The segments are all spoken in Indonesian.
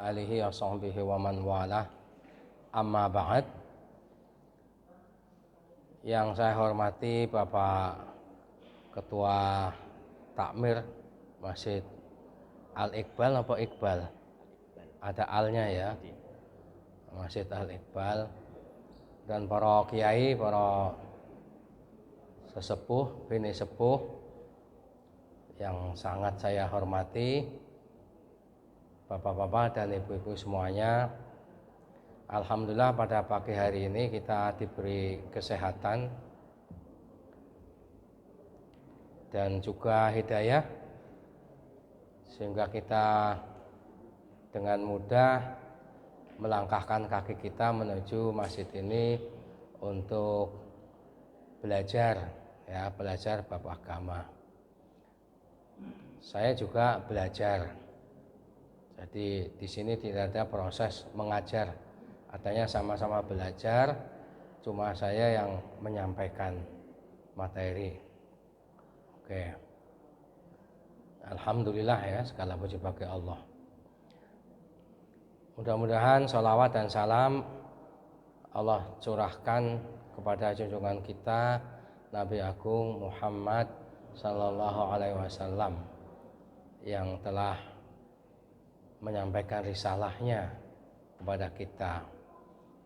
alihi wa sahbihi wa man walah. Amma ba'd. Yang saya hormati Bapak Ketua Takmir Masjid Al-Iqbal apa Iqbal? Ada alnya ya. Masjid Al-Iqbal dan para kiai, para sesepuh, bini sepuh yang sangat saya hormati, bapak-bapak dan ibu-ibu semuanya. Alhamdulillah pada pagi hari ini kita diberi kesehatan dan juga hidayah sehingga kita dengan mudah melangkahkan kaki kita menuju masjid ini untuk belajar bab agama. Saya juga belajar. Jadi di sini tidak ada proses mengajar, adanya sama-sama belajar, cuma saya yang menyampaikan materi. Oke. Alhamdulillah ya, segala puji bagi Allah. Mudah-mudahan sholawat dan salam Allah curahkan kepada junjungan kita Nabi Agung Muhammad Sallallahu Alaihi Wasallam yang telah menyampaikan risalahnya kepada kita.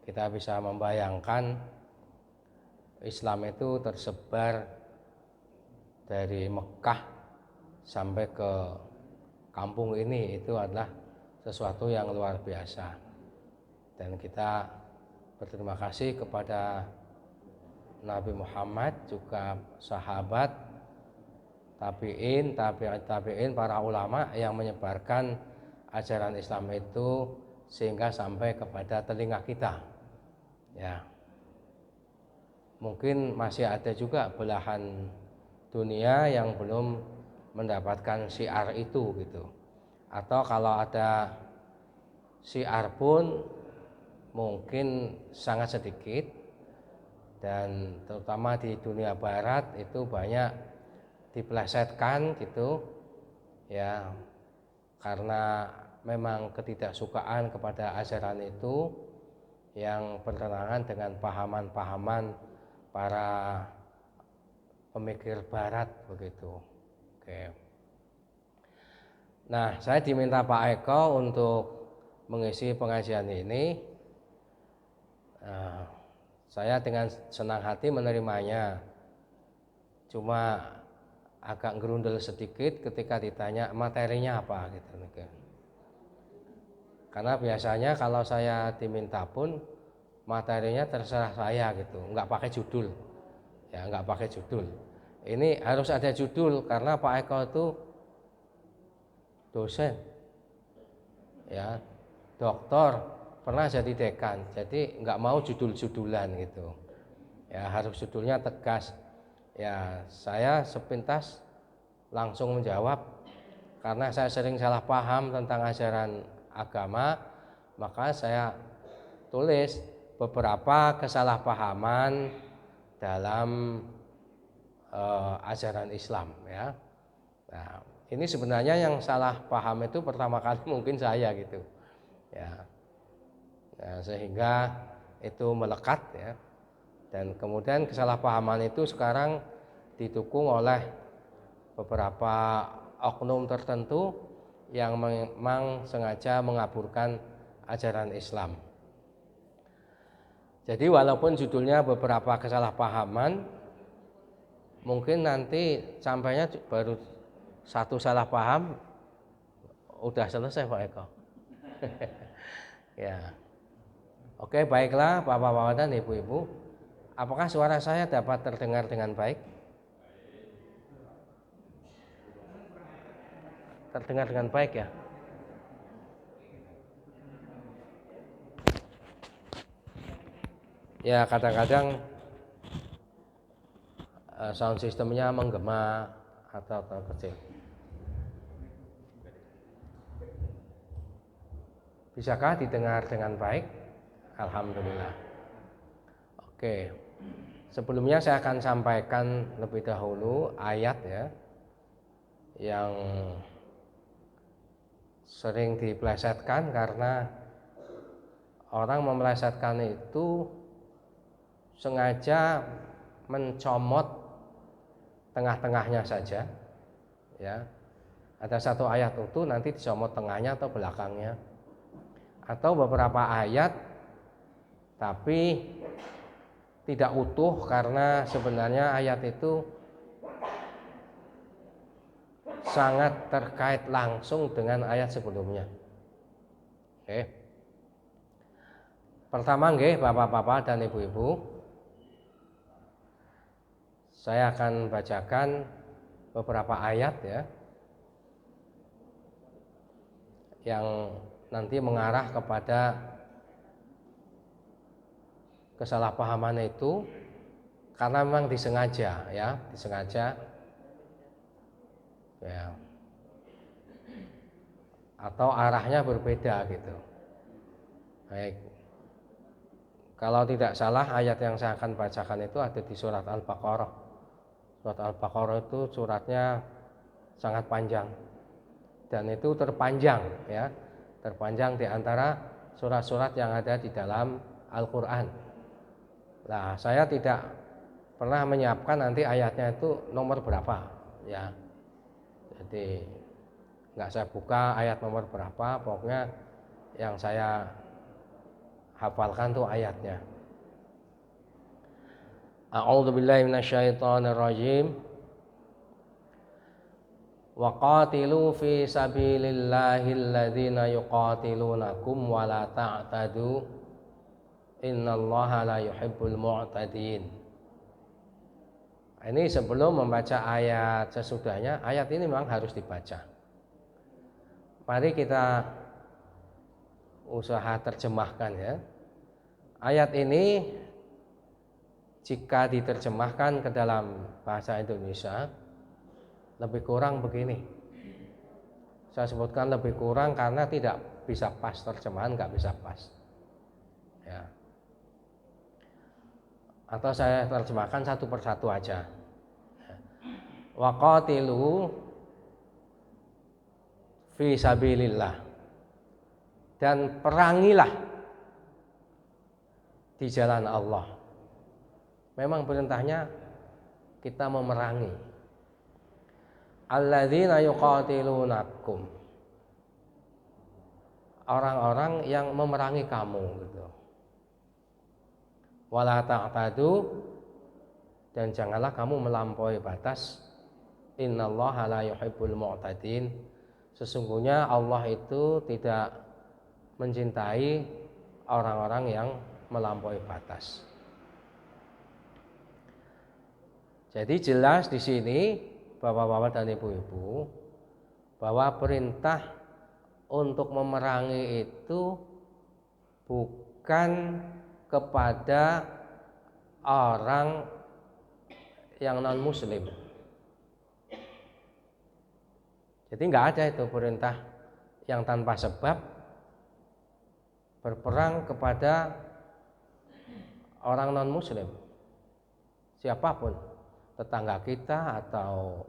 Kita bisa membayangkan Islam itu tersebar dari Mekah sampai ke kampung ini, itu adalah sesuatu yang luar biasa. Dan kita berterima kasih kepada Nabi Muhammad, juga sahabat, tabi'in, para ulama yang menyebarkan ajaran Islam itu sehingga sampai kepada telinga kita. Ya. Mungkin masih ada juga belahan dunia yang belum mendapatkan syiar itu gitu. Atau kalau ada syiar pun mungkin sangat sedikit, dan terutama di dunia barat itu banyak dipelesetkan gitu ya, karena memang ketidaksukaan kepada ajaran itu yang bertentangan dengan pahaman-pahaman para pemikir barat begitu. Oke. Nah, saya diminta Pak Eko untuk mengisi pengajian ini. Saya dengan senang hati menerimanya. Cuma agak gerundel sedikit ketika ditanya materinya apa gitu. Karena biasanya kalau saya diminta pun materinya terserah saya gitu, nggak pakai judul. Ya, nggak pakai judul. Ini harus ada judul karena Pak Eko itu dosen, ya, doktor, pernah jadi dekan, jadi nggak mau judul-judulan gitu. Ya, harus judulnya tegas. Ya, saya sepintas langsung menjawab karena saya sering salah paham tentang ajaran agama, maka saya tulis beberapa kesalahpahaman dalam ajaran Islam ya. Nah, ini sebenarnya yang salah paham itu pertama kali mungkin saya gitu ya. Nah, sehingga itu melekat ya, dan kemudian kesalahpahaman itu sekarang didukung oleh beberapa oknum tertentu yang memang sengaja mengaburkan ajaran Islam. Jadi walaupun judulnya beberapa kesalahpahaman, mungkin nanti sampainya baru satu salah paham udah selesai Pak Eko. Ya. Oke, baiklah Bapak-bapak dan Ibu-ibu. Apakah suara saya dapat terdengar dengan baik? Terdengar dengan baik ya? Ya, kadang-kadang sound sistemnya menggema atau kecil. Bisakah didengar dengan baik? Alhamdulillah. Oke. Sebelumnya saya akan sampaikan lebih dahulu ayat ya, yang sering dipelesetkan karena orang memelesetkan itu sengaja mencomot tengah-tengahnya saja, ya. Ada satu ayat itu nanti dicomot tengahnya atau belakangnya, atau beberapa ayat tapi tidak utuh karena sebenarnya ayat itu sangat terkait langsung dengan ayat sebelumnya. Oke. Pertama nggih Bapak-bapak dan Ibu-ibu, saya akan bacakan beberapa ayat ya yang nanti mengarah kepada kesalahpahaman itu karena memang disengaja ya, disengaja ya. Atau arahnya berbeda gitu. Baik. Kalau tidak salah ayat yang saya akan bacakan itu ada di surat Al-Baqarah. Surat Al-Baqarah itu suratnya sangat panjang. Dan itu terpanjang ya. Terpanjang di antara surat-surat yang ada di dalam Al-Qur'an. Nah, saya tidak pernah menyiapkan nanti ayatnya itu nomor berapa ya. Jadi enggak saya buka ayat nomor berapa, pokoknya yang saya hafalkan tuh ayatnya. A'udzubillahi minasyaitonirrajim. Wa qatilu fi sabilillahi alladzina yuqatilunakum wa la ta'tadu innallaha la yuhibbul mu'tadin. Ini sebelum membaca ayat sesudahnya, ayat ini memang harus dibaca. Mari kita usaha terjemahkan ya. Ayat ini jika diterjemahkan ke dalam bahasa Indonesia lebih kurang begini. Saya sebutkan lebih kurang karena tidak bisa pas terjemahan, nggak bisa pas. Ya. Atau saya terjemahkan satu persatu aja. Waqatilu fi sabilillah. Dan perangilah di jalan Allah. Memang perintahnya kita memerangi. Alladzina yuqatilunakum. Orang-orang yang memerangi kamu gitu. Wala ta'tadu, dan janganlah kamu melampaui batas. Innallaha la yuhibbul mu'tadin. Sesungguhnya Allah itu tidak mencintai orang-orang yang melampaui batas. Jadi jelas di sini Bapak-bapak dan Ibu-ibu bahwa perintah untuk memerangi itu bukan kepada orang yang non muslim. Jadi nggak ada itu perintah yang tanpa sebab berperang kepada orang non muslim, siapapun, tetangga kita atau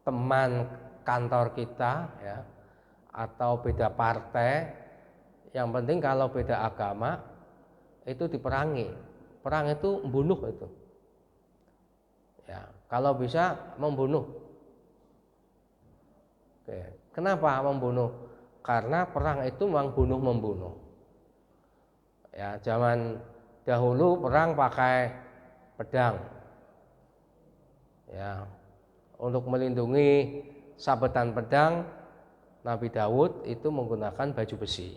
teman kantor kita ya, atau beda partai, yang penting kalau beda agama itu diperangi. Perang itu membunuh itu ya, kalau bisa membunuh. Oke. Kenapa membunuh? Karena perang itu memang bunuh-membunuh. Ya, zaman dahulu perang pakai pedang. Ya, untuk melindungi sabetan pedang, Nabi Daud itu menggunakan baju besi.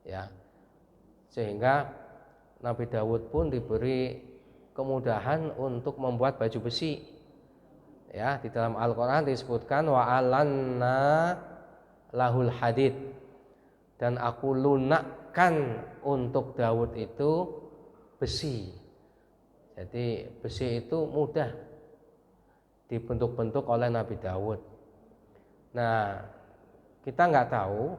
Ya. Sehingga Nabi Daud pun diberi kemudahan untuk membuat baju besi. Ya, di dalam Al-Qur'an disebutkan wa alanna lahul hadid, dan aku lunakkan untuk Daud itu besi. Jadi besi itu mudah dibentuk-bentuk oleh Nabi Daud. Nah, kita nggak tahu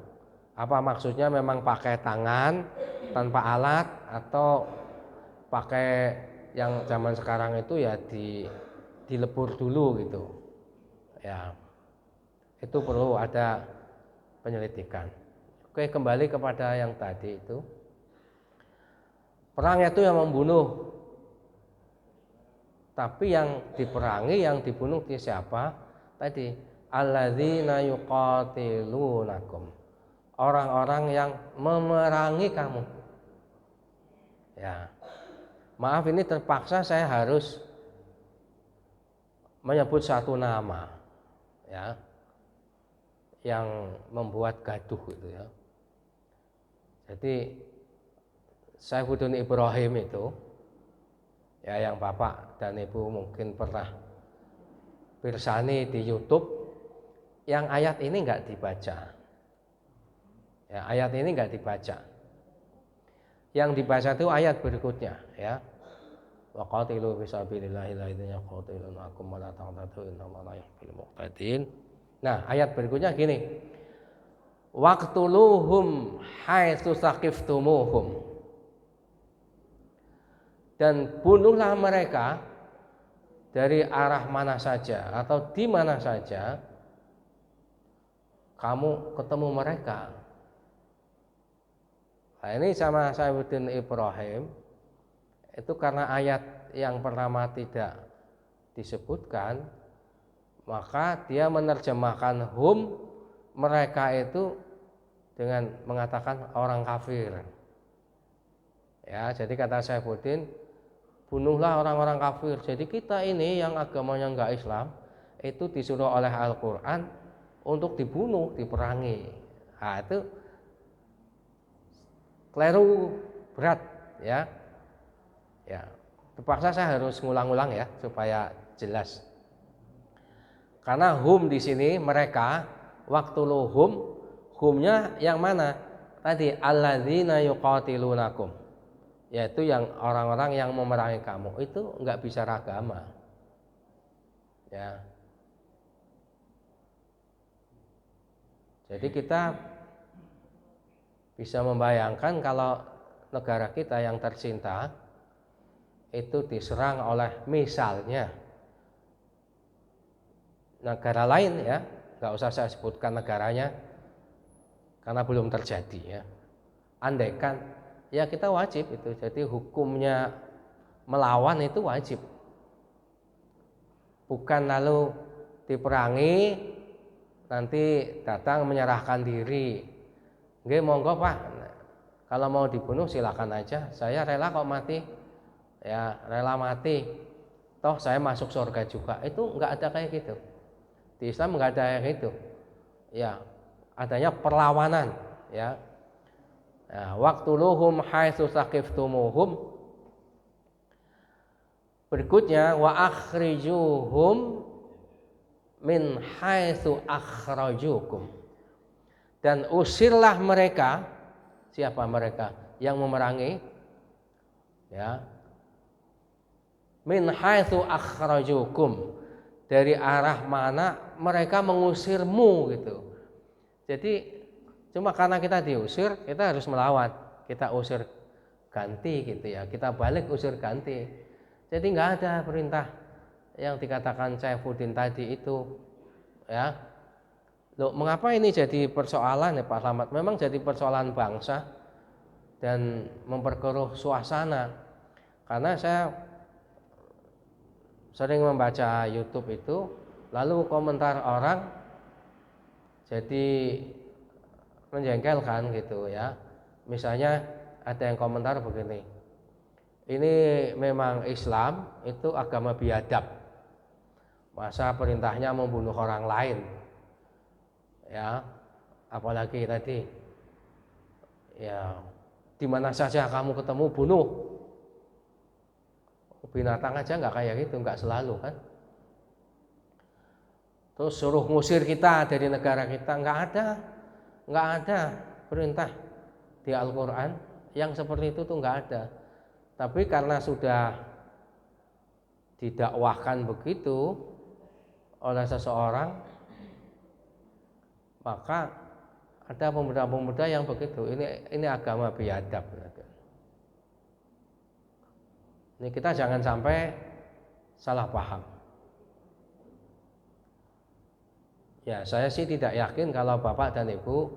apa maksudnya memang pakai tangan tanpa alat atau pakai yang zaman sekarang itu ya dilebur dulu gitu. Ya. Itu perlu ada penyelidikan. Oke, kembali kepada yang tadi itu. Perang itu yang membunuh. Tapi yang diperangi, yang dibunuh di siapa? Tadi, alladzina yuqatilunakum. Orang-orang yang memerangi kamu. Ya. Maaf, ini terpaksa saya harus menyebut satu nama, ya, yang membuat gaduh gitu ya. Jadi Saifuddin Ibrahim itu, ya, yang Bapak dan Ibu mungkin pernah pirsani di YouTube, yang ayat ini nggak dibaca. Ya, ayat ini nggak dibaca. Yang dibaca itu ayat berikutnya, ya. Wa qatilu fisabilillahi la yaqatilunakum wa la ta'tadu innallaha la yuhibbul muqtadin. Nah, ayat berikutnya gini. Waqtuluhum haitsu saqiftumuhum. Dan bunuhlah mereka dari arah mana saja atau di mana saja kamu ketemu mereka. Nah, ini sama Saifuddin Ibrahim itu karena ayat yang pertama tidak disebutkan, maka dia menerjemahkan hum, mereka itu, dengan mengatakan orang kafir. Ya, jadi kata Saifuddin, bunuhlah orang-orang kafir. Jadi kita ini yang agamanya enggak Islam itu disuruh oleh Al-Quran untuk dibunuh, diperangi. Nah, itu keliru berat, ya. Ya, terpaksa saya harus ngulang-ulang ya supaya jelas. Karena hum di sini mereka, waktu luhum, humnya yang mana? Tadi alladzina yuqatilunakum, yaitu yang orang-orang yang memerangi kamu. Itu enggak bisa agama. Ya. Jadi kita bisa membayangkan kalau negara kita yang tercinta itu diserang oleh misalnya negara lain, ya, nggak usah saya sebutkan negaranya karena belum terjadi, ya. Andaikan, ya, kita wajib itu, jadi hukumnya melawan itu wajib, bukan lalu diperangi nanti datang menyerahkan diri. Nggih, monggo Pak, kalau mau dibunuh silakan aja, saya rela kok mati, ya, rela mati, toh saya masuk surga juga. Itu enggak ada kayak gitu. Di Islam enggak ada kayak gitu. Ya, adanya perlawanan, ya. Nah, waqtuluhum haitsu saqiftumuhum. Berikutnya wa akhrijuhum min haitsu akhrajukum. Dan usirlah mereka. Siapa mereka? Yang memerangi, ya. Min haitsu akhrajukum, dari arah mana mereka mengusirmu gitu. Jadi cuma karena kita diusir, kita harus melawan, kita usir ganti gitu ya, kita balik usir ganti. Jadi nggak ada perintah yang dikatakan Saifuddin tadi itu, ya. Loh, mengapa ini jadi persoalan ya Pak Slamet? Memang jadi persoalan bangsa dan memperkeruh suasana. Karena saya sering membaca YouTube itu, lalu komentar orang jadi menjengkelkan gitu ya. Misalnya ada yang komentar begini, ini memang Islam itu agama biadab, masa perintahnya membunuh orang lain, ya, apalagi tadi, ya, di mana saja kamu ketemu bunuh. Binatang aja nggak kayak gitu, nggak selalu kan. Terus suruh ngusir kita dari negara kita, nggak ada perintah di Al-Quran yang seperti itu tuh nggak ada. Tapi karena sudah didakwahkan begitu oleh seseorang, maka ada pemuda-pemuda yang begitu. Ini agama biadab. Ini kita jangan sampai salah paham. Ya, saya sih tidak yakin kalau Bapak dan Ibu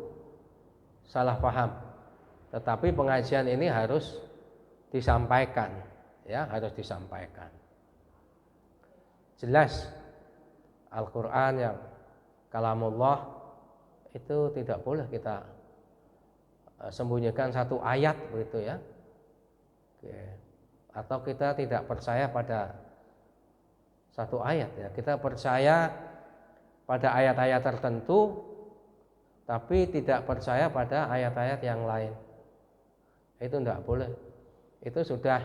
salah paham. Tetapi pengajian ini harus disampaikan, ya, harus disampaikan. Jelas Al-Qur'an yang kalamullah itu tidak boleh kita sembunyikan satu ayat begitu ya. Oke. Atau kita tidak percaya pada satu ayat ya. Kita percaya pada ayat-ayat tertentu tapi tidak percaya pada ayat-ayat yang lain. Itu tidak boleh. Itu sudah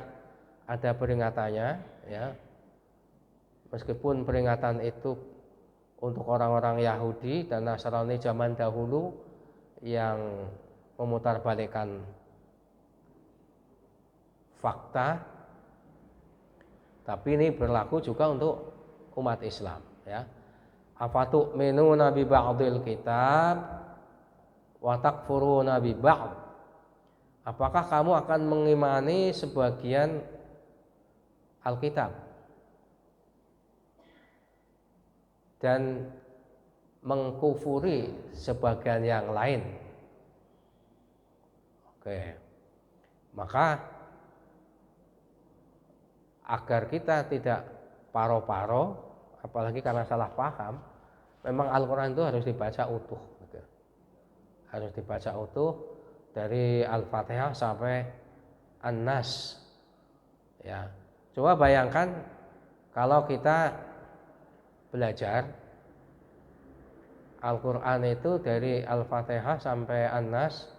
ada peringatannya ya. Meskipun peringatan itu untuk orang-orang Yahudi dan Nasrani zaman dahulu yang memutarbalikkan fakta, tapi ini berlaku juga untuk umat Islam ya. Afatu'minuna bi ba'dil kitab wa takfuruna bi ba'd. Apakah kamu akan mengimani sebagian Alkitab dan mengkufuri sebagian yang lain? Oke. Maka agar kita tidak paro-paro, apalagi karena salah paham, memang Al-Quran itu harus dibaca utuh gitu. Harus dibaca utuh dari Al-Fatihah sampai An-Nas ya. Coba bayangkan kalau kita belajar Al-Quran itu dari Al-Fatihah sampai An-Nas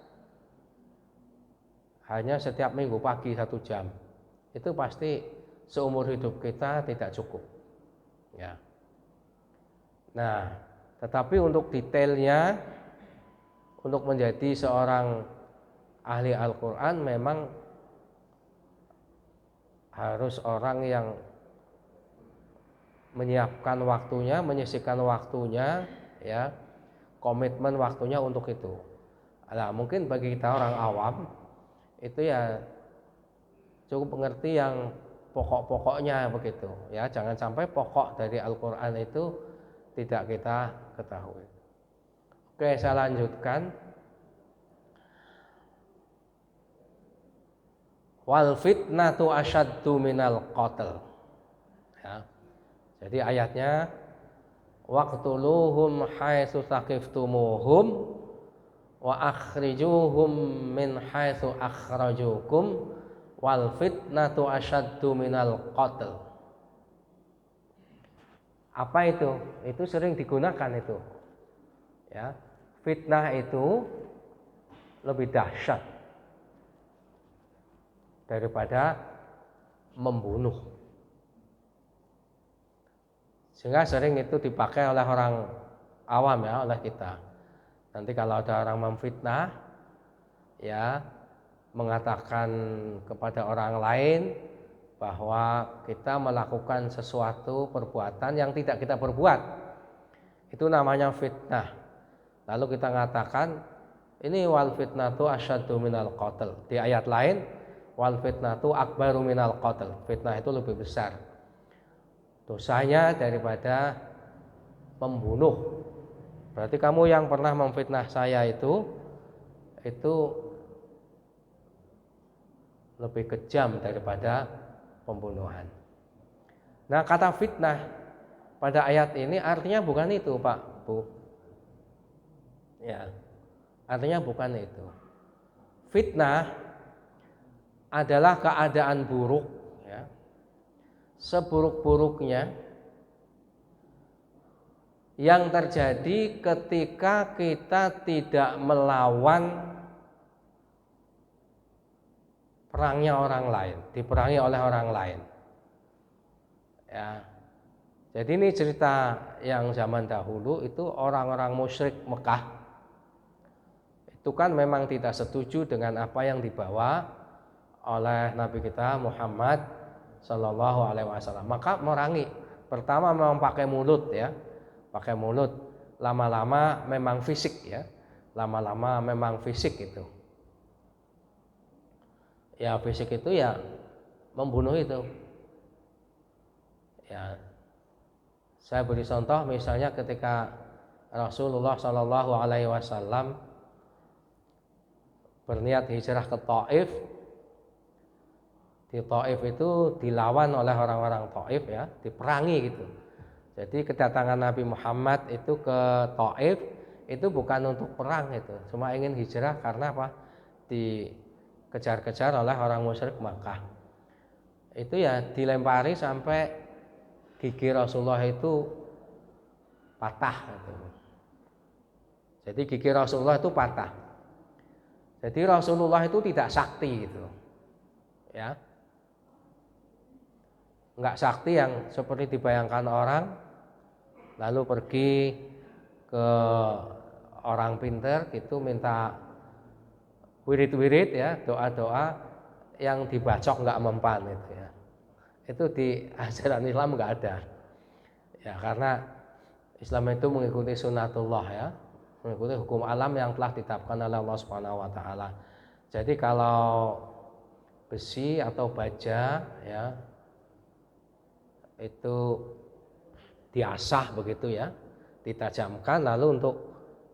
hanya setiap minggu pagi 1 jam, itu pasti seumur hidup kita tidak cukup ya. Nah, tetapi untuk detailnya, untuk menjadi seorang ahli Al-Quran memang harus orang yang menyiapkan waktunya, menyisihkan waktunya ya, komitmen waktunya untuk itu. Nah, mungkin bagi kita orang awam itu ya cukup mengerti yang pokok-pokoknya begitu ya. Jangan sampai pokok dari Al-Quran itu tidak kita ketahui. Oke, saya lanjutkan. Wal fitnatu asyaddu minal qatl ya. Jadi ayatnya waqtuluhum haitsu saqiftumuhum wa akhrijuhum min haitsu akhrajukum wal fitnatu asyaddu minal qatl. Apa itu? Itu sering digunakan itu ya. Fitnah itu lebih dahsyat daripada membunuh. Sehingga sering itu dipakai oleh orang awam ya, oleh kita. Nanti kalau ada orang memfitnah ya, mengatakan kepada orang lain bahwa kita melakukan sesuatu perbuatan yang tidak kita perbuat, itu namanya fitnah. Lalu kita mengatakan ini wal fitnatu asyaddu minal qatl. Di ayat lain wal fitnatu akbaru minal qatl. Fitnah itu lebih besar dosanya daripada membunuh. Berarti kamu yang pernah memfitnah saya itu lebih kejam daripada pembunuhan. Nah, kata fitnah pada ayat ini artinya bukan itu, Pak, Bu. Ya. Artinya bukan itu. Fitnah adalah keadaan buruk ya, seburuk-buruknya yang terjadi ketika kita tidak melawan perangnya orang lain, diperangi oleh orang lain ya. Jadi ini cerita yang zaman dahulu itu orang-orang musyrik Mekah itu kan memang tidak setuju dengan apa yang dibawa oleh Nabi kita Muhammad Sallallahu Alaihi Wasallam. Maka merangi. Pertama memang pakai mulut ya, pakai mulut. Lama-lama memang fisik ya, lama-lama memang fisik itu. Ya fisik itu ya membunuh itu. Ya, saya beri contoh misalnya ketika Rasulullah Shallallahu Alaihi Wasallam berniat hijrah ke Taif. Di Taif itu dilawan oleh orang-orang Taif ya, diperangi gitu. Jadi kedatangan Nabi Muhammad itu ke Taif itu bukan untuk perang itu, cuma ingin hijrah karena apa? Dikejar-kejar oleh orang musyrik Makkah. Itu ya dilempari sampai gigi Rasulullah itu patah gitu. Jadi gigi Rasulullah itu patah. Jadi Rasulullah itu tidak sakti gitu. Ya. Enggak sakti yang seperti dibayangkan orang, lalu pergi ke orang pinter gitu minta wirid-wirid ya, doa-doa yang dibacok enggak mempan itu ya. Itu di ajaran Islam enggak ada. Ya, karena Islam itu mengikuti sunatullah ya, mengikuti hukum alam yang telah ditetapkan oleh Allah Subhanahu wa taala. Jadi kalau besi atau baja ya itu diasah begitu ya, ditajamkan lalu untuk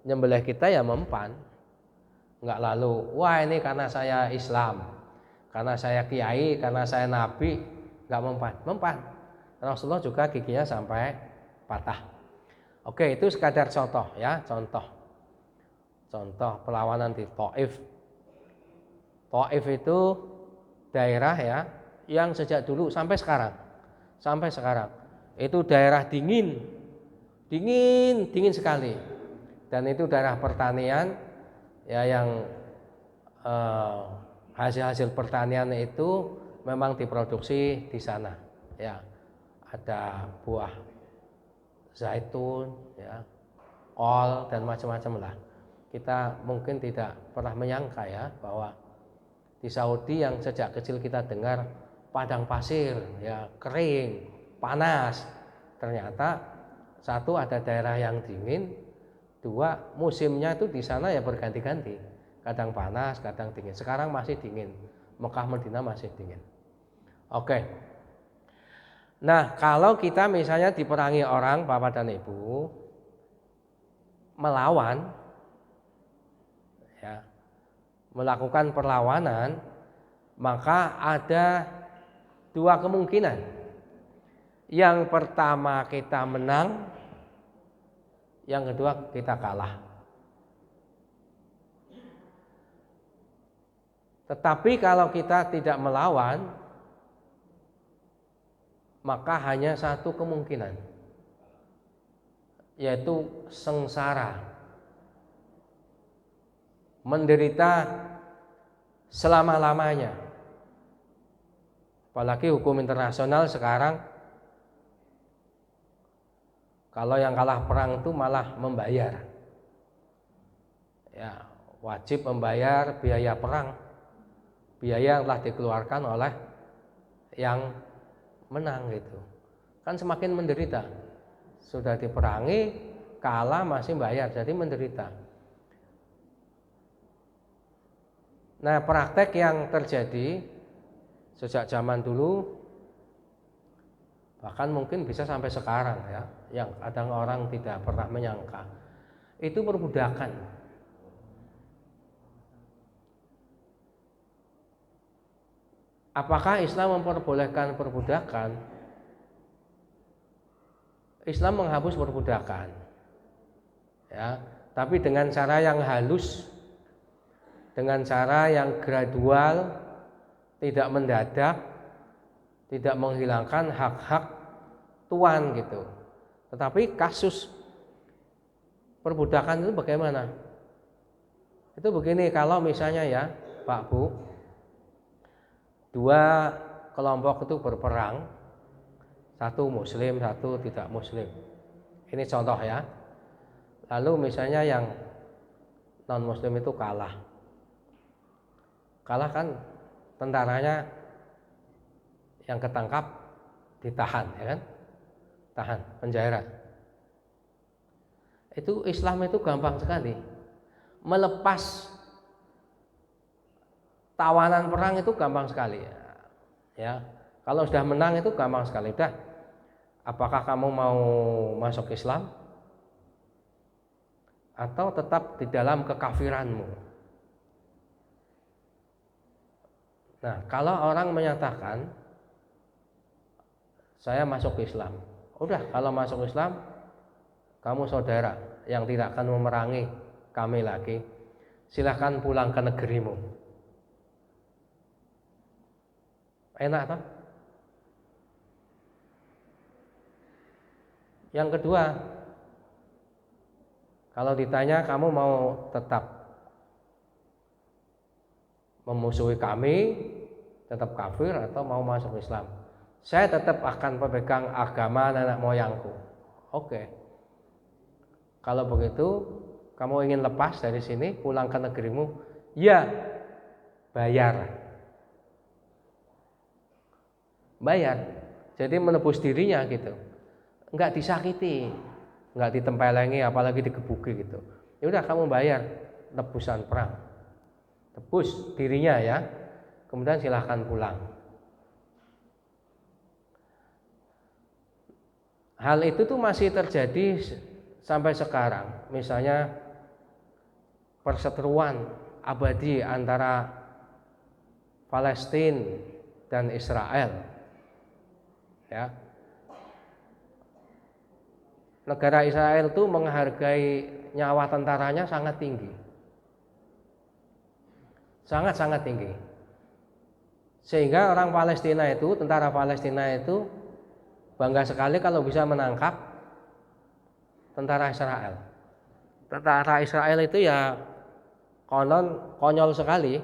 nyembelih kita ya mempan. Enggak lalu wah ini karena saya Islam, karena saya kiai, karena saya nabi, enggak mempan. Mempan. Rasulullah juga giginya sampai patah. Oke, itu sekadar contoh ya, contoh perlawanan di Taif. Taif itu daerah ya yang sejak dulu sampai sekarang itu daerah dingin sekali, dan itu daerah pertanian ya yang hasil pertanian itu memang diproduksi di sana ya, ada buah zaitun ya, kol dan macam-macam lah. Kita mungkin tidak pernah menyangka ya bahwa di Saudi yang sejak kecil kita dengar padang pasir ya, kering, panas, ternyata satu ada daerah yang dingin, dua musimnya itu di sana ya berganti-ganti, kadang panas, kadang dingin. Sekarang masih dingin, Mekah Madinah masih dingin. Oke. Nah, kalau kita misalnya diperangi orang, Bapak dan Ibu, melawan ya, melakukan perlawanan, maka ada dua kemungkinan. Yang pertama kita menang, yang kedua kita kalah. Tetapi kalau kita tidak melawan, maka hanya satu kemungkinan, yaitu sengsara, menderita selama-lamanya. Apalagi hukum internasional sekarang, kalau yang kalah perang itu malah membayar ya, wajib membayar biaya perang, biaya yang telah dikeluarkan oleh yang menang gitu. Kan semakin menderita. Sudah diperangi, kalah masih bayar, jadi menderita. Nah, praktek yang terjadi sejak zaman dulu, bahkan mungkin bisa sampai sekarang ya, yang kadang orang tidak pernah menyangka, itu perbudakan. Apakah Islam memperbolehkan perbudakan? Islam menghapus perbudakan ya, tapi dengan cara yang halus, dengan cara yang gradual, tidak mendadak, tidak menghilangkan hak-hak tuan gitu. Tetapi kasus perbudakan itu bagaimana? Itu begini, kalau misalnya ya Pak Bu, dua kelompok itu berperang, satu muslim, satu tidak muslim. Ini contoh ya. Lalu misalnya yang non muslim itu kalah kan tentaranya yang ketangkap ditahan ya kan, tahan penjara. Itu Islam itu gampang sekali melepas tawanan perang, itu gampang sekali ya. Kalau sudah menang itu gampang sekali. Udah, apakah kamu mau masuk Islam? atau tetap di dalam kekafiranmu. Nah, kalau orang menyatakan saya masuk Islam, udah kalau masuk Islam kamu saudara yang tidak akan memerangi kami lagi, silahkan pulang ke negerimu. Enak toh? Yang kedua, kalau ditanya kamu mau tetap memusuhi kami, tetap kafir atau mau masuk Islam? Saya tetap akan pemegang agama nenek moyangku. Oke. Kalau begitu, kamu ingin lepas dari sini, pulang ke negerimu? Ya, bayar. Bayar. Jadi menebus dirinya gitu. Enggak disakiti, enggak ditempelengi, apalagi digebuki gitu. Ya udah kamu bayar tebusan perang, tebus dirinya ya, kemudian silahkan pulang. Hal itu tuh masih terjadi sampai sekarang. Misalnya perseteruan abadi antara Palestina dan Israel, ya. Negara Israel itu menghargai nyawa tentaranya sangat tinggi. Sangat-sangat tinggi. Sehingga orang Palestina itu, tentara Palestina itu bangga sekali kalau bisa menangkap tentara Israel. Tentara Israel itu ya konyol sekali,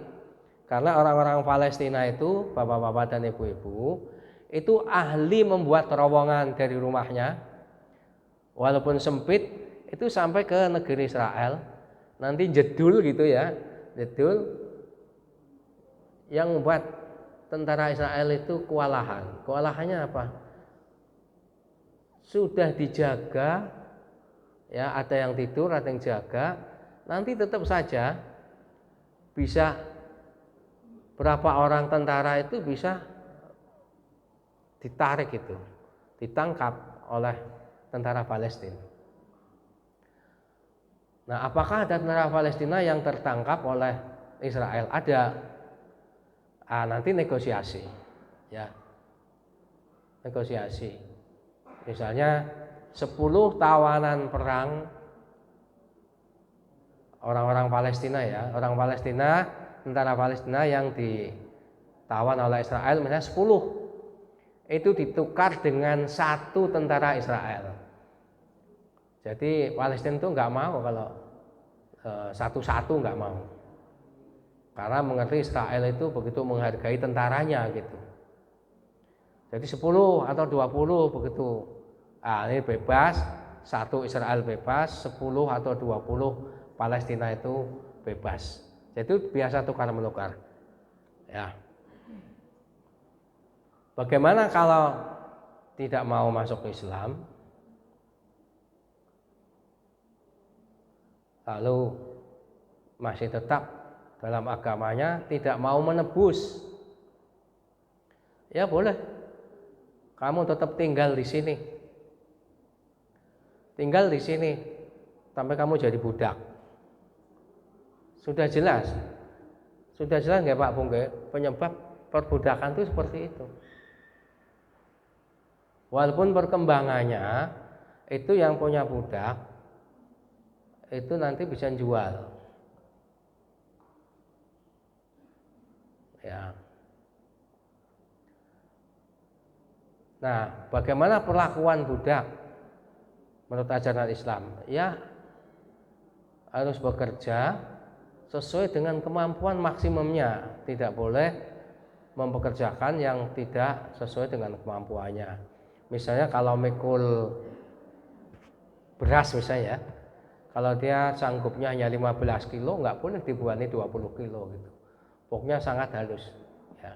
karena orang-orang Palestina itu, bapak-bapak dan ibu-ibu, itu ahli membuat terowongan dari rumahnya, walaupun sempit, itu sampai ke negeri Israel, nanti jedul gitu ya, jedul, yang membuat tentara Israel itu kewalahan. Kewalahannya apa? Sudah dijaga, ya ada yang tidur, ada yang jaga, nanti tetap saja bisa berapa orang tentara itu bisa ditarik itu, ditangkap oleh tentara Palestina. Nah, apakah ada tentara Palestina yang tertangkap oleh Israel? Ada. Nanti negosiasi, ya, negosiasi. Misalnya 10 tawanan perang orang-orang Palestina ya, orang Palestina, tentara Palestina yang ditawan oleh Israel, misalnya 10, itu ditukar dengan 1 tentara Israel. Jadi Palestina itu nggak mau kalau satu-satu nggak mau, karena mengerti Israel itu begitu menghargai tentaranya gitu. Jadi 10 atau 20 begitu, ini bebas, 1 Israel bebas, 10 atau 20 Palestina itu bebas. Jadi biasa tukar menukar. Ya. Bagaimana kalau tidak mau masuk Islam, lalu masih tetap dalam agamanya, tidak mau menebus? Ya boleh, kamu tetap tinggal di sini, tinggal di sini sampai kamu jadi budak. Sudah jelas nggak Pak Bung, penyebab perbudakan itu seperti itu. Walaupun perkembangannya itu yang punya budak itu nanti bisa jual, ya. Nah, bagaimana perlakuan budak menurut ajaran Islam? Ya, harus bekerja sesuai dengan kemampuan maksimumnya, tidak boleh mempekerjakan yang tidak sesuai dengan kemampuannya. Misalnya kalau mikul beras misalnya, kalau dia sanggupnya hanya 15 kilo, nggak boleh dibuani 20 kilo gitu. Pokoknya sangat halus, ya.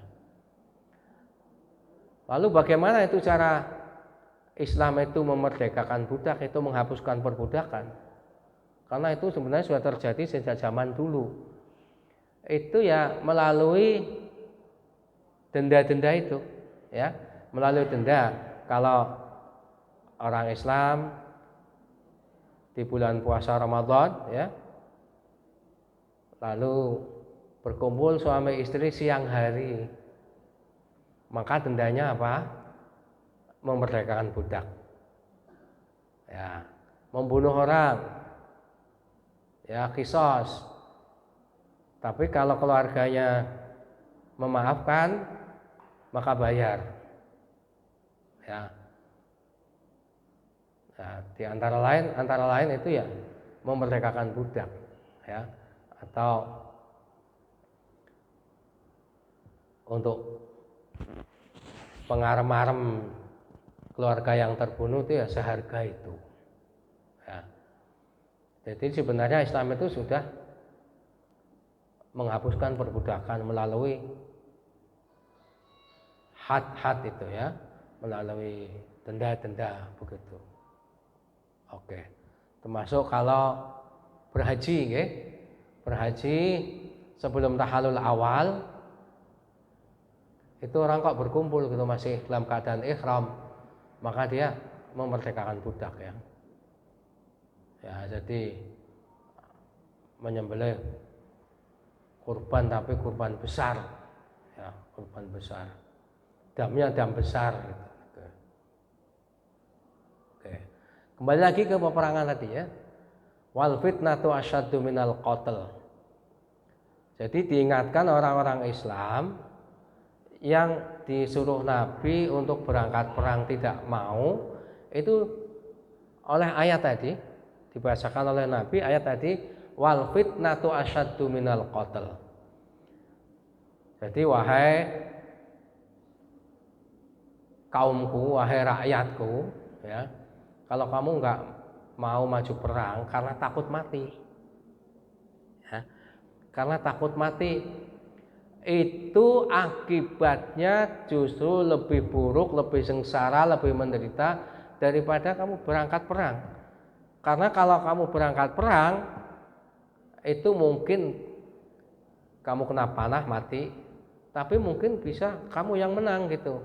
Lalu bagaimana itu cara Islam itu memerdekakan budak, itu menghapuskan perbudakan? Karena itu sebenarnya sudah terjadi sejak zaman dulu. Itu ya melalui denda-denda itu, ya, melalui denda. Kalau orang Islam di bulan puasa Ramadan, ya. Lalu berkumpul suami istri siang hari, maka dendanya apa? Memerdekakan budak. Ya, membunuh orang, ya kisos. Tapi kalau keluarganya memaafkan, maka bayar. Ya. Nah, di antara lain itu ya memerdekakan budak, ya, atau untuk pengarem-arem keluarga yang terbunuh itu ya seharga itu. Ya. Jadi sebenarnya Islam itu sudah menghapuskan perbudakan melalui had itu, ya, melalui denda-denda begitu. Oke, termasuk kalau berhaji, okay? Berhaji sebelum tahallul awal itu orang kok berkumpul gitu masih dalam keadaan ihram, maka dia memerdekakan budak, ya. Ya, jadi menyembelih kurban, tapi kurban besar, ya, kurban besar, damnya dam besar gitu. Oke. Kembali lagi ke peperangan tadi, ya. Wal fitnatu asyaddu minal qatl. Jadi diingatkan orang-orang Islam yang disuruh Nabi untuk berangkat perang tidak mau, itu oleh ayat tadi dibahasakan oleh Nabi, ayat tadi wal fitnatu asyaddu minal qatl. Jadi wahai kaumku, wahai rakyatku, ya, kalau kamu enggak mau maju perang karena takut mati, ya, karena takut mati, itu akibatnya justru lebih buruk, lebih sengsara, lebih menderita daripada kamu berangkat perang. Karena kalau kamu berangkat perang, itu mungkin kamu kena panah mati, tapi mungkin bisa kamu yang menang gitu.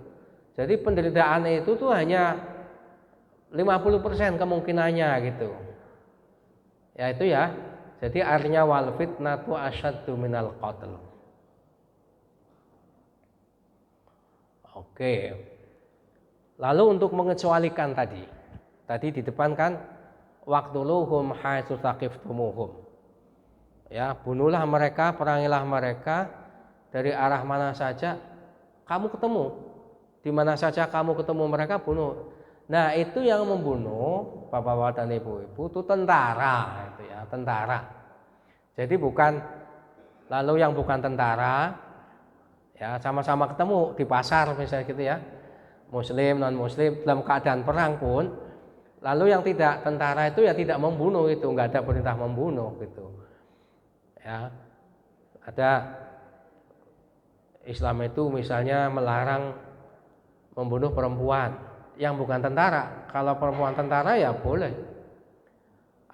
Jadi penderitaan itu tuh hanya 50% kemungkinannya gitu. Ya itu, ya. Jadi artinya wal fitnatu asyaddu minal qatl. Oke. Lalu untuk mengecualikan tadi di depan kan waqtuluhum haitsu taqiftumuhum. Ya, bunuhlah mereka, perangilah mereka dari arah mana saja kamu ketemu. Di mana saja kamu ketemu mereka, bunuh. Nah, itu yang membunuh Bapak-bapak dan Ibu-ibu itu tentara, itu ya, tentara. Jadi lalu yang bukan tentara, ya, sama-sama ketemu di pasar misalnya gitu, ya. Muslim, non muslim dalam keadaan perang pun, lalu yang tidak tentara itu ya tidak membunuh, itu enggak ada perintah membunuh gitu. Ya. Ada Islam itu misalnya melarang membunuh perempuan yang bukan tentara. Kalau perempuan tentara ya boleh.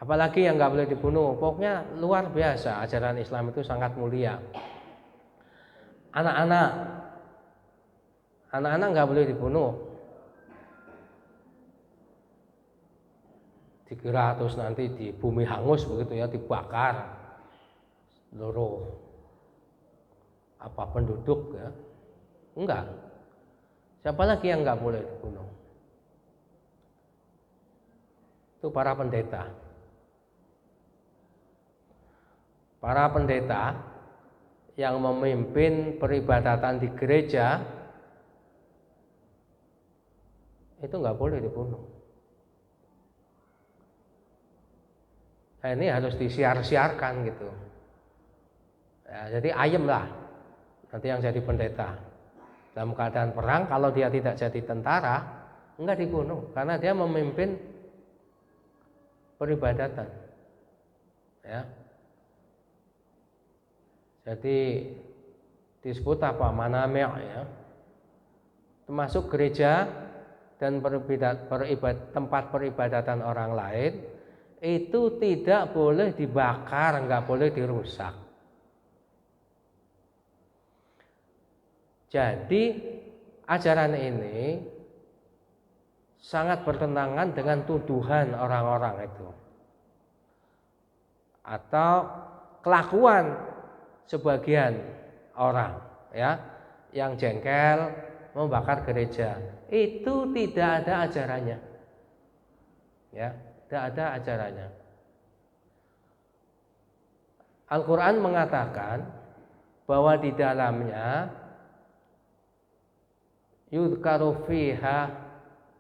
Apalagi yang nggak boleh dibunuh. Pokoknya luar biasa, ajaran Islam itu sangat mulia. Anak-anak nggak boleh dibunuh. Dikira terus nanti di bumi hangus begitu, ya, dibakar seluruh penduduk, ya. Enggak. Siapa lagi yang nggak boleh dibunuh? Itu para pendeta. Para pendeta yang memimpin peribadatan di gereja itu nggak boleh dibunuh. Nah, ini harus disiar-siarkan gitu. Ya, jadi ayem lah nanti yang jadi pendeta. Dalam keadaan perang, kalau dia tidak jadi tentara, enggak dibunuh karena dia memimpin peribadatan. Ya. Jadi disebut apa? Manami', ya. Termasuk gereja dan tempat peribadatan orang lain itu tidak boleh dibakar, enggak boleh dirusak. Jadi ajaran ini sangat bertentangan dengan tuduhan orang-orang itu. atau kelakuan sebagian orang ya yang jengkel membakar gereja, itu tidak ada ajarannya. Ya, tidak ada ajarannya. Al-Qur'an mengatakan bahwa di dalamnya yudkaru fiha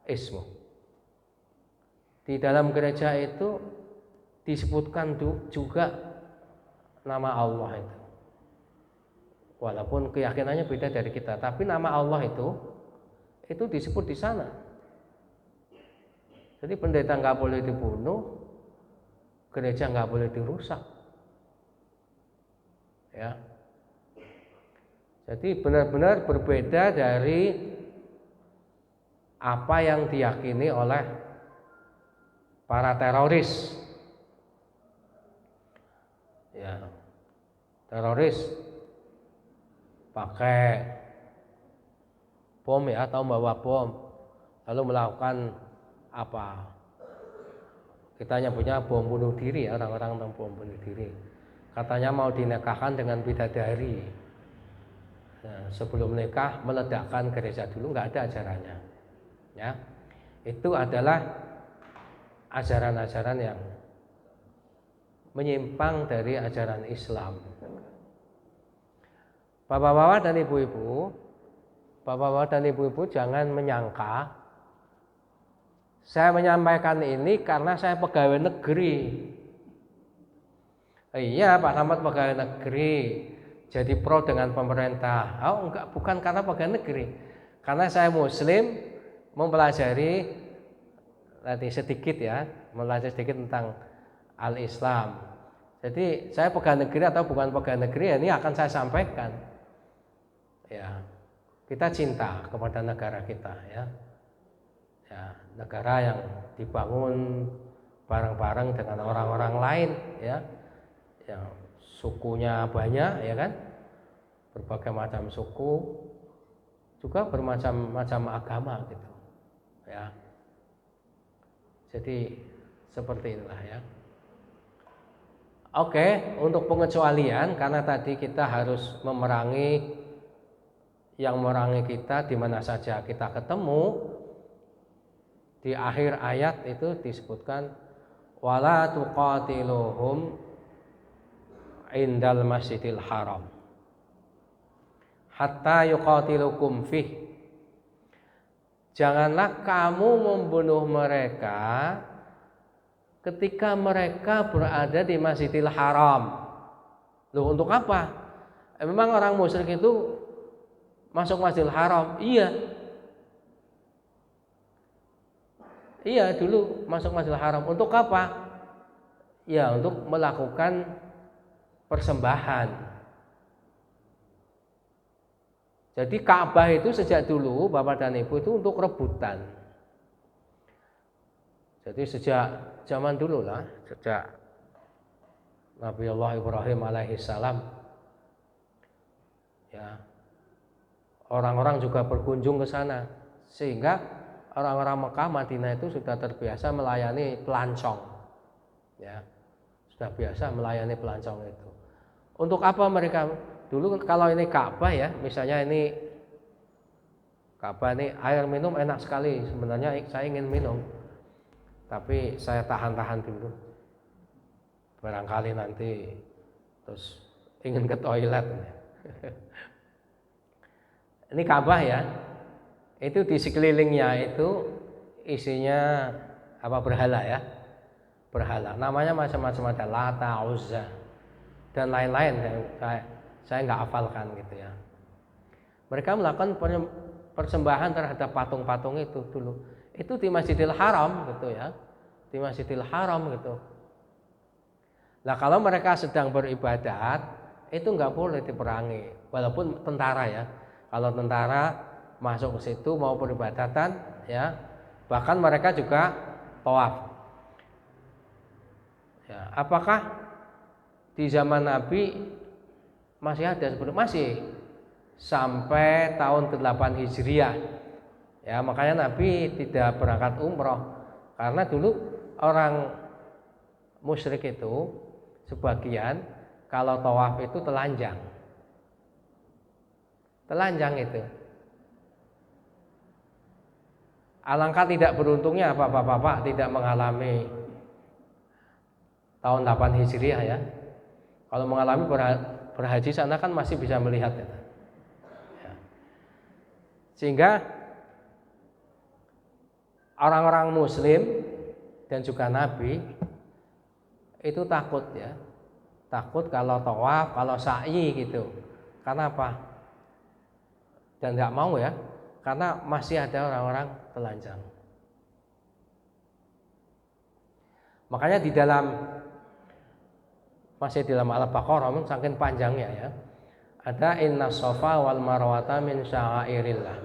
ismu. Di dalam gereja itu disebutkan juga nama Allah itu. Walaupun keyakinannya beda dari kita, tapi nama Allah itu disebut di sana. Jadi pendeta nggak boleh dibunuh, gereja nggak boleh dirusak. Ya. Jadi benar-benar berbeda dari apa yang diyakini oleh para teroris. Ya. Teroris pakai bom ya, atau membawa bom lalu melakukan apa? Kita nyebutnya bom bunuh diri ya, orang-orang tentang bom bunuh diri. Katanya mau dinikahkan dengan bidadari. Nah, sebelum nikah meledakkan gereja dulu, nggak ada ajarannya. Ya, itu adalah ajaran-ajaran yang menyimpang dari ajaran Islam. Bapak-bapak dan ibu-ibu, jangan menyangka saya menyampaikan ini karena saya pegawai negeri. Iya, Pak Samad pegawai negeri, jadi pro dengan pemerintah. Oh enggak, bukan karena pegawai negeri, karena saya Muslim, mempelajari nanti sedikit tentang al-Islam. Jadi saya pegawai negeri atau bukan pegawai negeri, ini akan saya sampaikan. Ya, kita cinta kepada negara kita ya. Ya, negara yang dibangun bareng-bareng dengan orang-orang lain ya, yang sukunya banyak ya kan, berbagai macam suku, juga bermacam-macam agama gitu ya. Jadi seperti itulah ya. Oke, untuk pengecualian, karena tadi kita harus memerangi yang memerangi kita di mana saja kita ketemu. Di akhir ayat itu disebutkan wala tuqatiluhum indal masjidil haram hatta yuqatilukum fih. Janganlah kamu membunuh mereka ketika mereka berada di Masjidil Haram. Loh, untuk apa? Memang orang musyrik itu masuk Masjidil Haram? Iya, dulu masuk Masjidil Haram. Untuk apa? Ya, untuk melakukan persembahan. Jadi Ka'bah itu sejak dulu Bapak dan Ibu itu untuk rebutan. Jadi sejak zaman dulu lah, sejak Nabi Allah Ibrahim alaihissalam, ya, orang-orang juga berkunjung ke sana, sehingga orang-orang Mekah Madinah itu sudah terbiasa melayani pelancong, ya, sudah biasa melayani pelancong itu. Untuk apa mereka dulu? Kalau ini Ka'bah ya, misalnya ini Ka'bah, ini air minum enak sekali. Sebenarnya saya ingin minum, tapi saya tahan-tahan dulu. Barangkali nanti terus ingin ke toilet. Ini Ka'bah ya. Itu di sekelilingnya itu isinya apa, berhala ya. Berhala. Namanya macam-macam, ada Lata, Uzza dan lain-lain. Saya nggak hafalkan gitu ya. Mereka melakukan persembahan terhadap patung-patung itu dulu. Itu di Masjidil Haram gitu ya. Di Masjidil Haram gitu. Nah, kalau mereka sedang beribadat itu nggak boleh diperangi, walaupun tentara ya. Kalau tentara masuk ke situ mau peribadatan ya, bahkan mereka juga tawaf. Ya, apakah di zaman Nabi masih ada seperti masih sampai tahun 8 Hijriah. Ya, makanya Nabi tidak berangkat umroh karena dulu orang musyrik itu sebagian kalau tawaf itu telanjang. Telanjang itu. Alangkah tidak beruntungnya bapak-bapak tidak mengalami tahun 8 Hijriah ya. Kalau mengalami berhaji sana kan masih bisa melihat ya. Sehingga orang-orang muslim dan juga Nabi itu takut ya. Takut kalau tawaf, kalau sa'i gitu. Karena apa? Dan nggak mau ya, karena masih ada orang-orang telanjang. Makanya di dalam masih di dalam Al-Baqarah saking panjangnya ya. Ada inna Shafa wal Marwata min sya'airillah.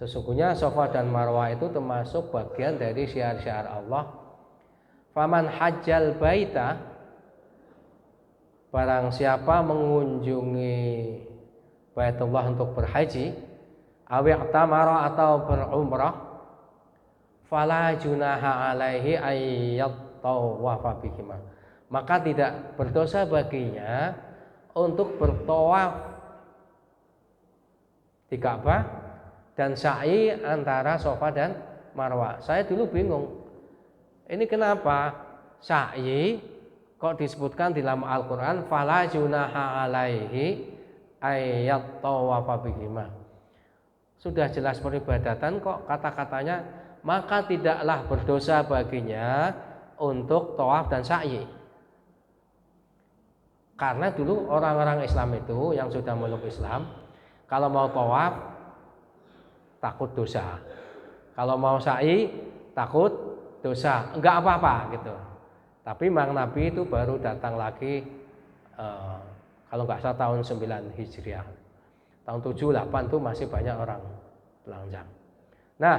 Sesungguhnya Shafa dan Marwah itu termasuk bagian dari syiar-syiar Allah. Faman hajjal baita, barang siapa mengunjungi Baitullah untuk berhaji, awi'tamara atau berumrah, fala junaha alaihi ayyattawafa bihima. Maka tidak berdosa baginya untuk bertawaf di Ka'bah dan sa'i antara Shafa dan Marwah. Saya dulu bingung. Ini kenapa sa'i kok disebutkan di dalam Al-Qur'an fala junaha alaihi ayyattawafa bihima. Sudah jelas peribadatan kok kata-katanya maka tidaklah berdosa baginya untuk tawaf dan sa'i. Karena dulu orang-orang Islam itu yang sudah meluk Islam, kalau mau tawaf takut dosa, kalau mau sa'i takut dosa, enggak apa-apa gitu. Tapi Mang Nabi itu baru datang lagi kalau enggak salah tahun 9 Hijriah. Tahun 7-8 tuh masih banyak orang telanjang. Nah,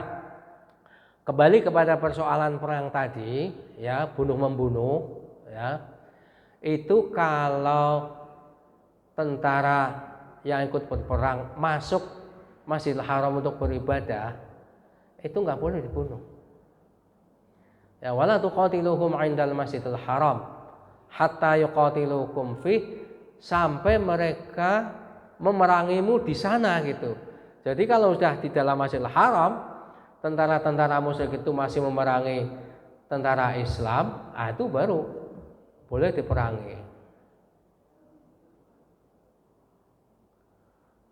kembali kepada persoalan perang tadi ya, bunuh-membunuh ya. Itu kalau tentara yang ikut berperang masuk Masjidil Haram untuk beribadah, itu nggak boleh dibunuh. Ya, wala tuqatiluhum 'indal Masjidil Haram hatta yuqatilukum fi, sampai mereka memerangimu di sana gitu. Jadi kalau sudah di dalam Masjidil Haram, tentara-tentara musyrik itu masih memerangi tentara Islam, itu baru boleh diperangi.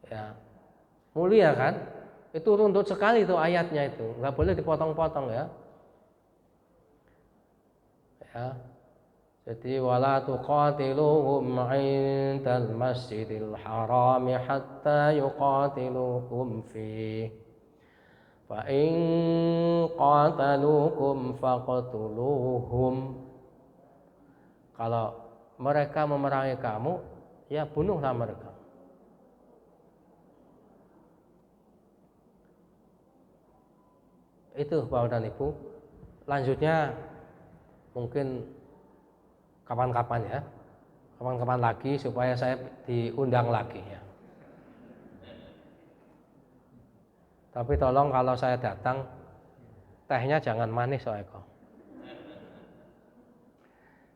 Ya, mulia kan? Itu runtut sekali itu ayatnya itu, nggak boleh dipotong-potong ya. Ya. Jadi wala tuqatiluhum 'indal Masjidil Haram hatta yuqatilukum fi. Fa in qataluukum faqtuluhum. Kalau mereka memerangi kamu, ya bunuhlah mereka. Itu Bapak dan Ibu. Lanjutnya mungkin kapan-kapan ya. Kapan-kapan lagi supaya saya diundang lagi ya. Tapi tolong kalau saya datang, tehnya jangan manis soalnya kok.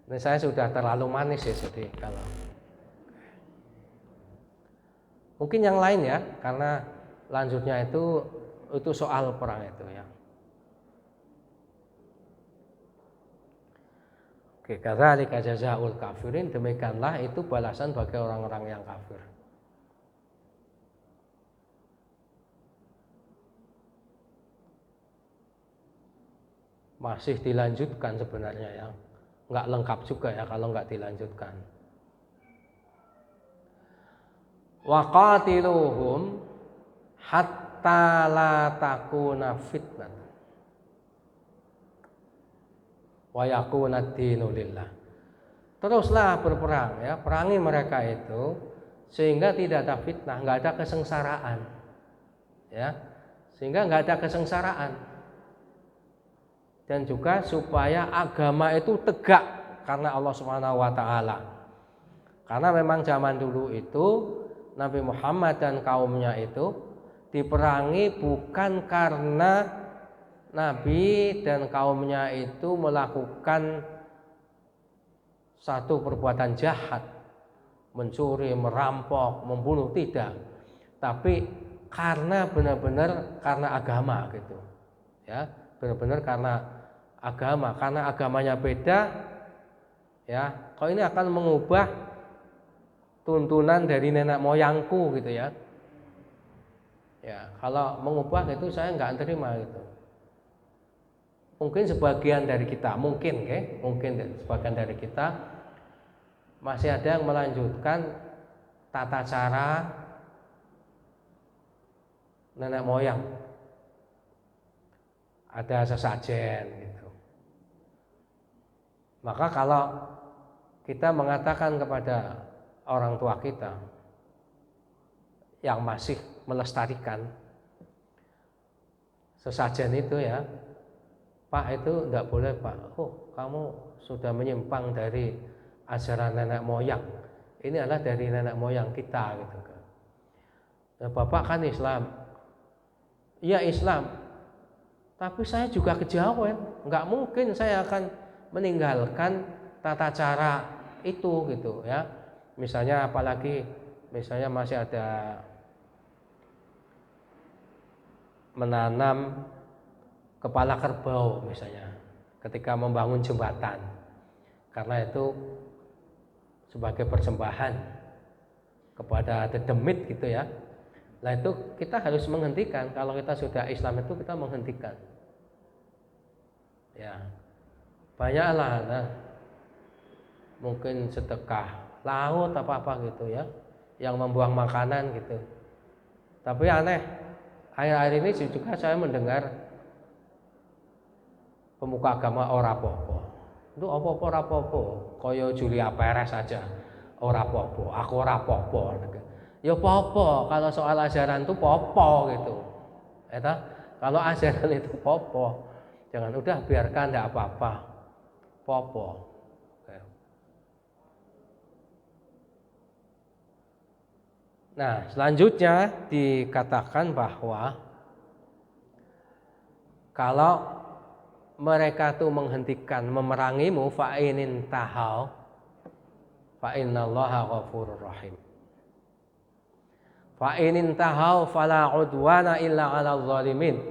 Ini saya sudah terlalu manis ya, jadi kalau mungkin yang lain ya, karena lanjutnya itu soal perang itu ya. Oke, kadzalika jazaa'ul kafirin, demikianlah itu balasan bagi orang-orang yang kafir. Masih dilanjutkan sebenarnya ya. Nggak lengkap juga ya kalau nggak dilanjutkan. Wa qatiluhum hatta la takuna fitnah wa yakuna ad-dinu lillah. Teruslah berperang ya, perangi mereka itu sehingga tidak ada fitnah, nggak ada kesengsaraan. Ya. Sehingga nggak ada kesengsaraan. Dan juga supaya agama itu tegak karena Allah Subhanahu wa taala. Karena memang zaman dulu itu Nabi Muhammad dan kaumnya itu diperangi bukan karena Nabi dan kaumnya itu melakukan satu perbuatan jahat, mencuri, merampok, membunuh, tidak. Tapi karena benar-benar karena agama gitu. Ya, benar-benar karena agama, karena agamanya beda, ya. Kalau ini akan mengubah tuntunan dari nenek moyangku gitu ya. Ya, kalau mengubah itu saya nggak terima gitu. Mungkin sebagian dari kita, mungkin sebagian dari kita masih ada yang melanjutkan tata cara nenek moyang. Ada sesajen gitu. Maka kalau kita mengatakan kepada orang tua kita yang masih melestarikan sesajen itu ya, Pak, itu enggak boleh Pak. Oh, kamu sudah menyimpang dari ajaran nenek moyang. Ini adalah dari nenek moyang kita gitu kan. Nah, Bapak kan Islam. Iya Islam. Tapi saya juga kejawen. Enggak mungkin saya akan meninggalkan tata cara itu gitu ya. Misalnya apalagi misalnya masih ada menanam kepala kerbau misalnya ketika membangun jembatan, karena itu sebagai persembahan kepada dedemit gitu ya. Nah itu kita harus menghentikan. Kalau kita sudah Islam itu kita menghentikan ya. Banyaklah nah, mungkin sedekah laut apa-apa gitu ya, yang membuang makanan gitu. Tapi aneh, akhir-akhir ini juga saya mendengar pemuka agama ora popo. Itu apa-apa ora popo, kaya Julia Perez saja. Ora popo, aku ora popo. Ya popo, kalau soal ajaran itu popo gitu. Kalau ajaran itu popo, jangan udah biarkan enggak apa-apa. Popo. Nah, selanjutnya dikatakan bahwa kalau mereka tuh menghentikan memerangimu, fa'inin tahau fa'innallaha ghafurur rahim. Fa'inin tahau fala udwana illa 'alal zalimin.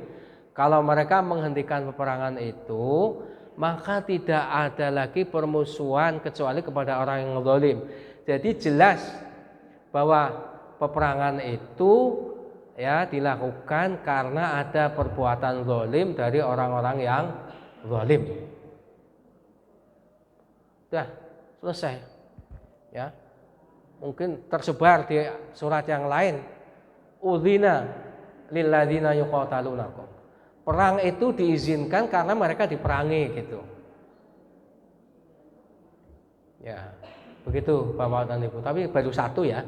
Kalau mereka menghentikan peperangan itu, maka tidak ada lagi permusuhan kecuali kepada orang yang zalim. Jadi jelas bahwa peperangan itu ya dilakukan karena ada perbuatan zalim dari orang-orang yang zalim. Sudah selesai. Ya. Mungkin tersebar di surat yang lain. Udzina lilladzina yuqatalunakum. Perang itu diizinkan karena mereka diperangi gitu. Ya. Begitu Bapak dan Ibu. Tapi baru satu ya.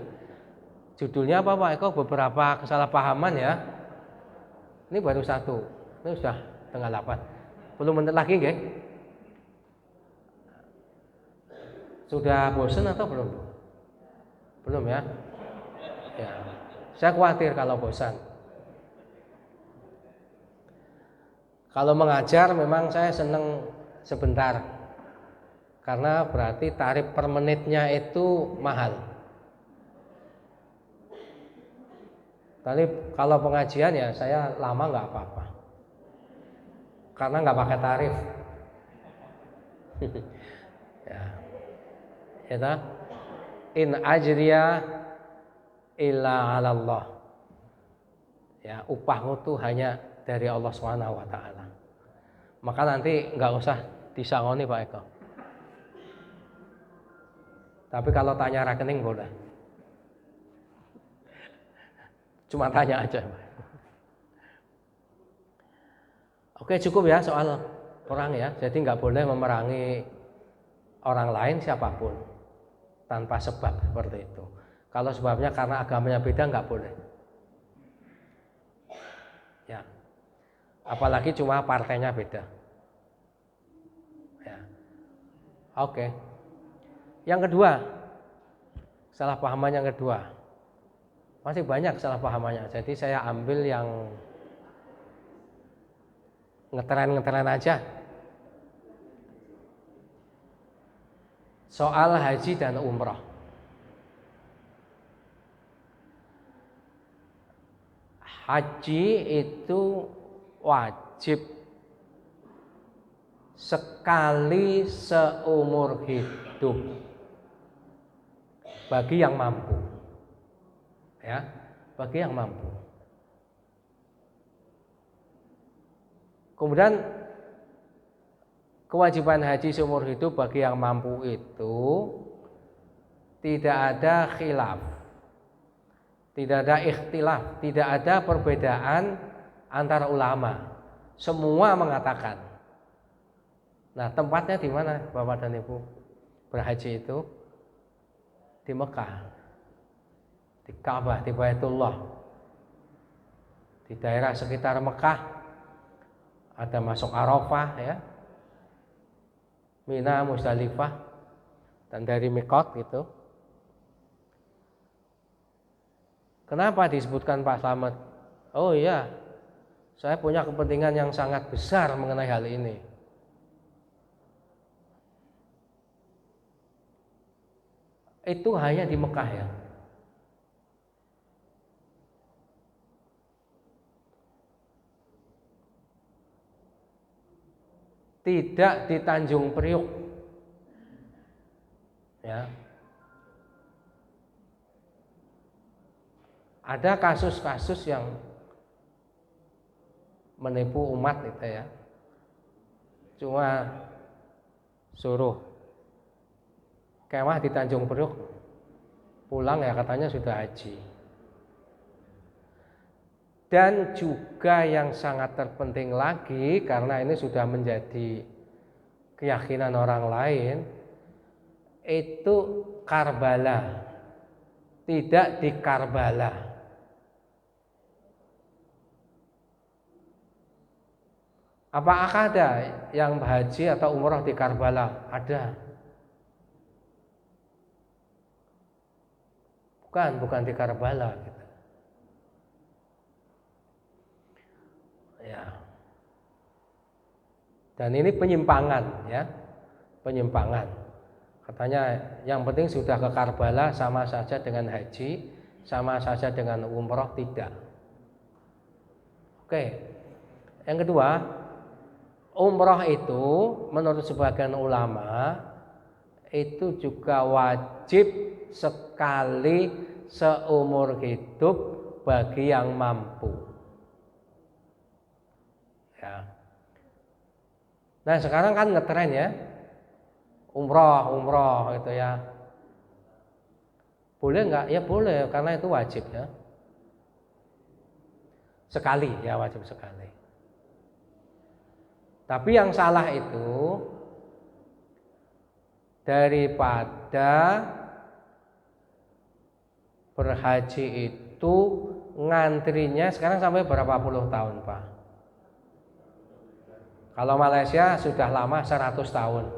Judulnya apa Pak Eko? Beberapa kesalahpahaman ya. Ini baru satu. Ini sudah tengah 8. 10 menit lagi nggih? Sudah bosan atau belum? Belum ya? Ya. Saya khawatir kalau bosan. Kalau mengajar memang saya senang sebentar. Karena berarti tarif per menitnya itu mahal. Tapi kalau pengajian ya saya lama nggak apa-apa, karena nggak pakai tarif. Ya, ya in ajriya illa 'ala Allah. Ya, upahmu tuh hanya dari Allah Subhanahu wa taala. Maka nanti nggak usah disangoni Pak Eko. Tapi kalau tanya rekening boleh. Cuma tanya aja. Oke, cukup ya soal perang ya. Jadi nggak boleh memerangi orang lain siapapun tanpa sebab seperti itu. Kalau sebabnya karena agamanya beda nggak boleh. Ya. Apalagi cuma partainya beda. Ya. Oke. Yang kedua, salah pahaman yang kedua. Masih banyak salah pahamannya. Jadi saya ambil yang ngetren aja. soal haji dan umroh. Haji itu wajib sekali seumur hidup bagi yang mampu, ya, bagi yang mampu. Kemudian kewajiban haji seumur hidup bagi yang mampu itu tidak ada khilaf, tidak ada ikhtilaf, tidak ada perbedaan antara ulama. Semua mengatakan. Nah, tempatnya di mana, Bapak dan Ibu? Berhaji itu di Mekah, di Ka'bah, di Baitullah, di daerah sekitar Mekah. Ada masuk Arafah, ya, Mina, Musdalifah, dan dari Mikot gitu. Kenapa disebutkan Pak Slamet? Oh iya, saya punya kepentingan yang sangat besar mengenai hal ini. Itu hanya di Mekah, ya. Tidak di Tanjung Priuk, ya. Ada kasus-kasus yang menipu umat itu, ya. Cuma suruh kemah di Tanjung Priuk, pulang ya katanya sudah haji. Dan juga yang sangat terpenting lagi, karena ini sudah menjadi keyakinan orang lain, itu Karbala, tidak di Karbala. Apakah ada yang haji atau umroh di Karbala? Ada. Bukan di Karbala gitu. Ya. Dan ini penyimpangan, ya. Penyimpangan. Katanya yang penting sudah ke Karbala sama saja dengan haji, sama saja dengan umroh, tidak. Oke. Yang kedua, umroh itu menurut sebagian ulama itu juga wajib sekali seumur hidup bagi yang mampu. Ya. Nah, sekarang kan ngetren, ya, umroh gitu, ya. Boleh nggak? Ya boleh, karena itu wajib, ya. Sekali, ya, wajib sekali. Tapi yang salah itu daripada berhaji itu ngantrinya sekarang sampai berapa puluh tahun, Pak? Kalau Malaysia sudah lama 100 tahun.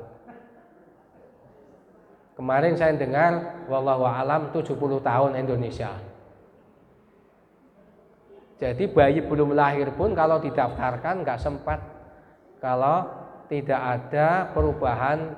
Kemarin saya dengar wallahu alam 70 tahun Indonesia. Jadi bayi belum lahir pun kalau didaftarkan nggak sempat, kalau tidak ada perubahan